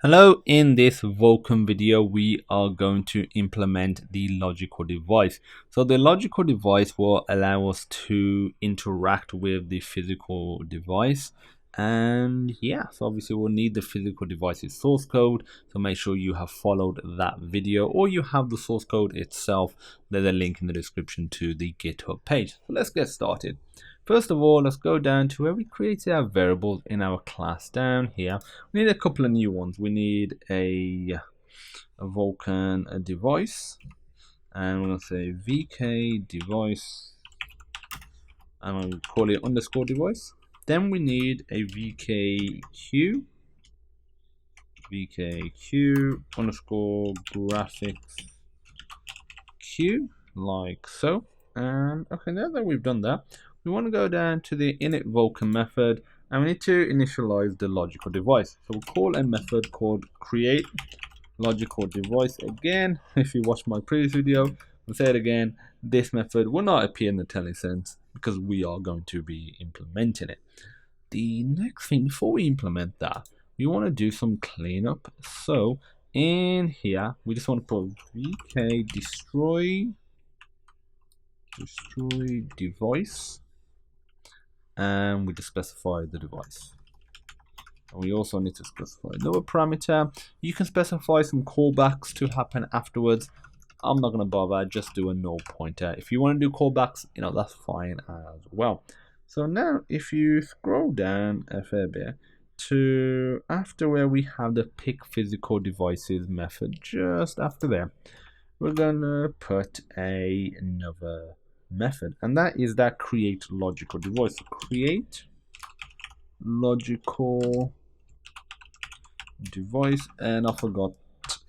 Hello, in this Vulkan video, we are going to implement the logical device. So the logical device will allow us to interact with the physical device. And yeah, so obviously we'll need the physical device's source code. So make sure you have followed that video or you have the source code itself. There's a link in the description to the GitHub page. So let's get started. First of all, let's go down to where we created our variables in our class down here. We need a couple of new ones. We need a Vulkan device, and we're going to say VK device, and we'll call it underscore device. Then we need a VKQ underscore graphics Q, like so. And okay, now that we've done that, we want to go down to the init Vulkan method, and we need to initialize the logical device. So we'll call a method called create logical device. Again, if you watched my previous video, I'll say it again, this method will not appear in the telesense because we are going to be implementing it. The next thing, before we implement that, we want to do some cleanup. So in here, we just want to put vk destroy device, and we just specify the device. And we also need to specify another parameter. You can specify some callbacks to happen afterwards. I'm not going to bother, just do a null pointer. If you want to do callbacks, that's fine as well. So now if you scroll down a fair bit to after where we have the pick physical devices method, just after there, we're gonna put another method, and that is that create logical device. Create logical device, and I forgot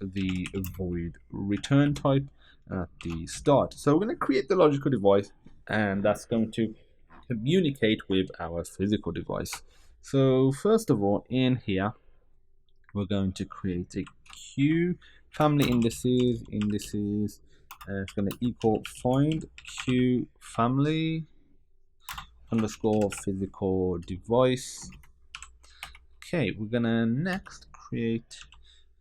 the void return type at the start. So we're going to create the logical device, and that's going to communicate with our physical device. So first of all, in here, we're going to create a Q family indices. It's going to equal find Q family underscore physical device. Okay, we're gonna next create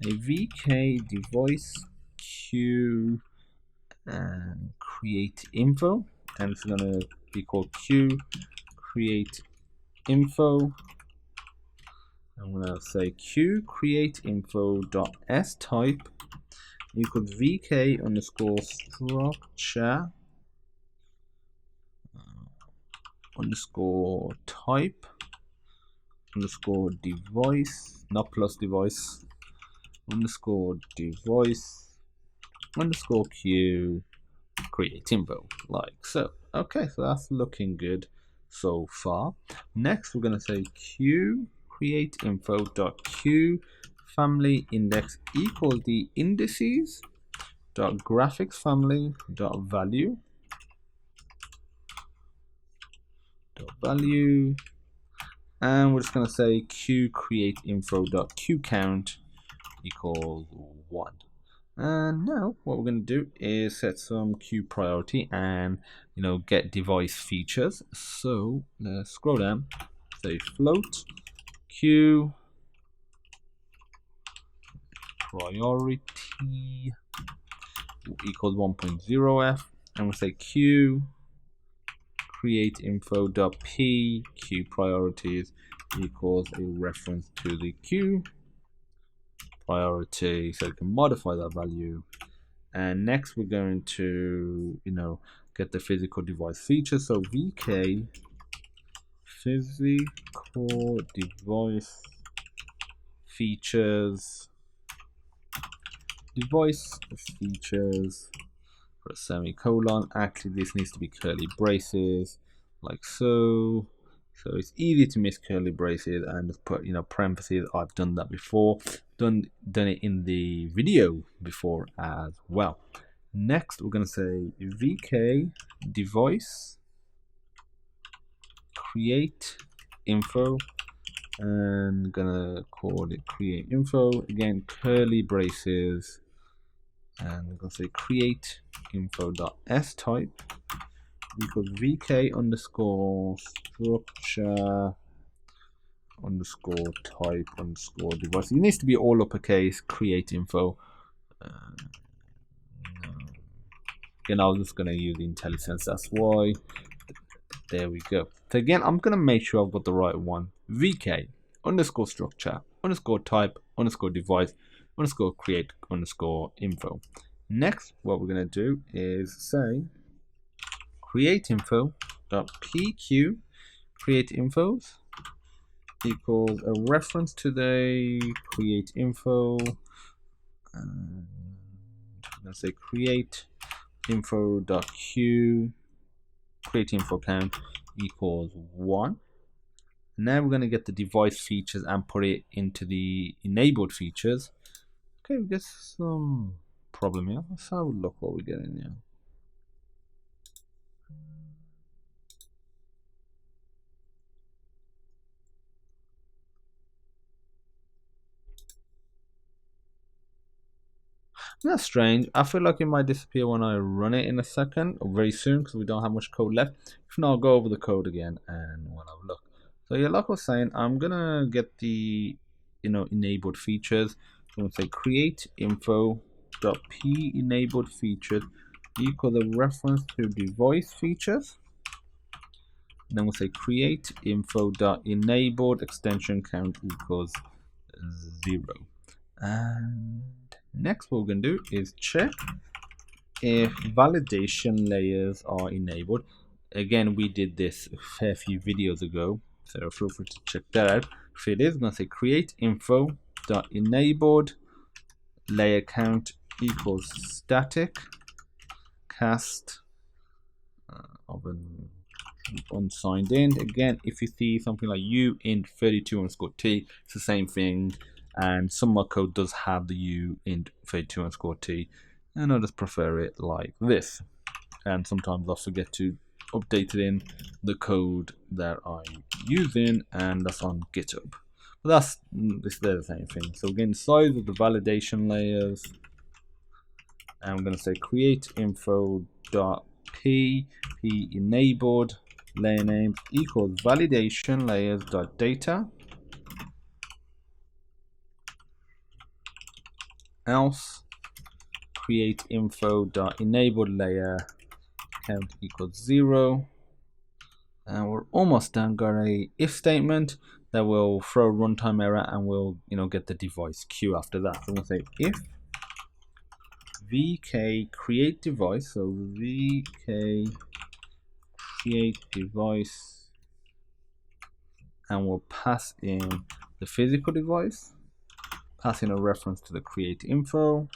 a VK device Q and create info, and it's gonna be called Q create info. I'm gonna say Q create info dot s type equals VK underscore structure underscore type underscore device, not plus device, underscore device underscore Q create info, like so. Okay, so that's looking good so far. Next, we're going to say Q create info dot Q family index equals the indices dot graphics family dot value and we're just going to say Q create info dot Q count equals 1. And now what we're going to do is set some Q priority and get device features. So let's scroll down, say float Q priority equals 1.0f, and we'll say Q create info dot P Q priorities equals a reference to the Q priority, so we can modify that value. And next we're going to get the physical device feature. So VK physical device features for a semicolon. Actually, this needs to be curly braces, like so. So it's easy to miss curly braces and just put parentheses. I've done that before, done it in the video before as well. Next, we're going to say VK device create info, and gonna call it create info again, curly braces, and we're gonna say create info dot s type equals VK underscore structure underscore type underscore device. It needs to be all uppercase. Create info. Again, I'm just gonna use IntelliSense. That's why. There we go. So again, I'm gonna make sure I've got the right one. VK underscore structure underscore type underscore device underscore create underscore info. Next, what we're gonna do is say create info dot pq create infos equals a reference to the create info. And I'm gonna say create info dot q create info count equals 1. Now we're going to get the device features and put it into the enabled features. Okay, we get some problem here. Let's have a look what we're getting here. That's strange. I feel like it might disappear when I run it in a second or very soon because we don't have much code left. If not, I'll go over the code again and we'll have a look. So yeah, like I was saying, I'm gonna get the enabled features. I'm gonna say create info dot p enabled features equal the reference to device features. And then we'll say create info dot enabled extension count equals 0. And next what we're going to do is check if validation layers are enabled. Again, we did this a fair few videos ago, so feel free to check that out. If it is, I'm going to say create info dot enabled layer count equals static cast of an unsigned int. Again, if you see something like u int 32 underscore t, it's the same thing, and some of my code does have the u int 32 underscore t, and I just prefer it like this. And sometimes I forget to update it in the code that I'm using, and that's on GitHub. But they're the same thing. So again, size of the validation layers, and I'm going to say create info dot p enabled layer name equals validation layers dot data else create info dot enabled layer count equals 0. And we're almost done. Got a if statement that will throw a runtime error, and we'll get the device queue after that. So I'm going to say if vk create device, so vk create device, and we'll pass in the physical device, pass in a reference to the create info,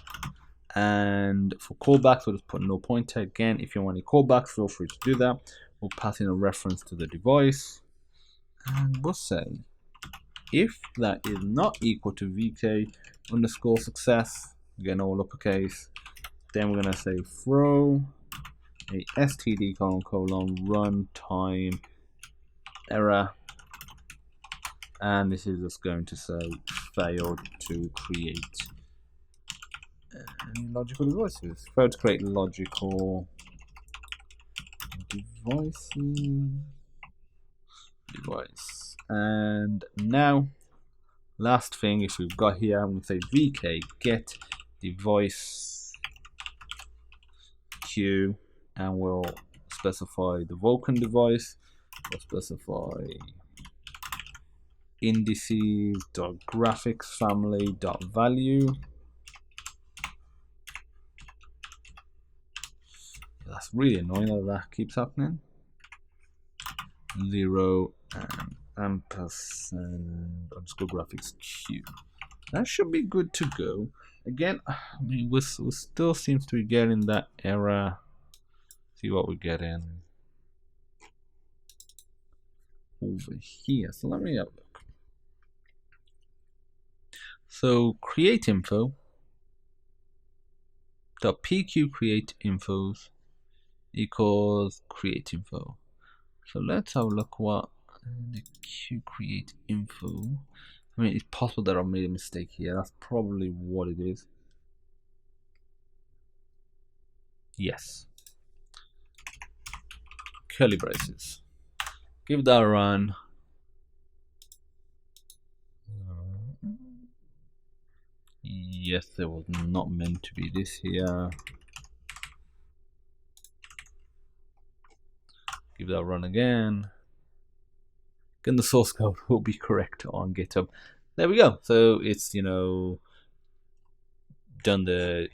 and for callbacks we'll just put no pointer. Again, if you want any callbacks, feel free to do that. We'll pass in a reference to the device, and we'll say if that is not equal to vk underscore success, again all uppercase, then we're going to say throw a std : runtime error, and this is just going to say failed to create logical devices. Failed to create logical device. And now last thing, if we've got here, I'm going to say vk get device queue, and we'll specify the Vulkan device. We'll specify indices.graphics family.value. That's really annoying that keeps happening. 0 and ampersand underscore graphics q. That should be good to go. Again, I mean, we still seems to be getting that error. See what we're getting over here. So let me have a look. So create info dot pq create infos equals create info. So let's have a look what the q create info. I mean, it's possible that I made a mistake here. That's probably what it is. Yes. Curly braces. Give that a run. Yes, there was not meant to be this here. Give that a run again. Then the source code will be correct on GitHub. There we go. So it's, done the,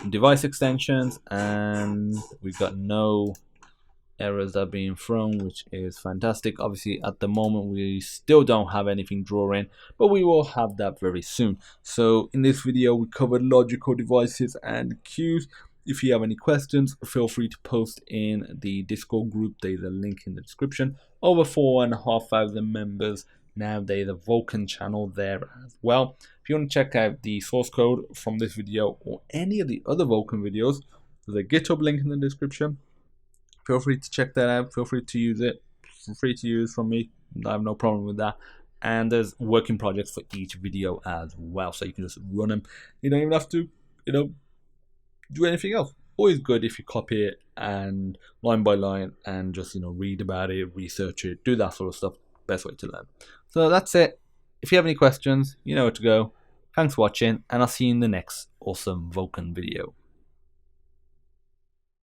device extensions, and we've got no errors that are being thrown, which is fantastic. Obviously at the moment we still don't have anything drawing, but we will have that very soon. So in this video we covered logical devices and queues. If you have any questions, feel free to post in the Discord group. There's a link in the description. Over 4,500 members now. There's a Vulkan channel there as well. If you want to check out the source code from this video or any of the other Vulkan videos, there's a GitHub link in the description. Feel free to check that out. Feel free to use it. Feel free to use from me. I have no problem with that. And there's working projects for each video as well, so you can just run them. You don't even have to, do anything else. Always good if you copy it and line by line and just read about it, research it, do that sort of stuff. Best way to learn. So that's it. If you have any questions, you know where to go. Thanks for watching, and I'll see you in the next awesome Vulkan video.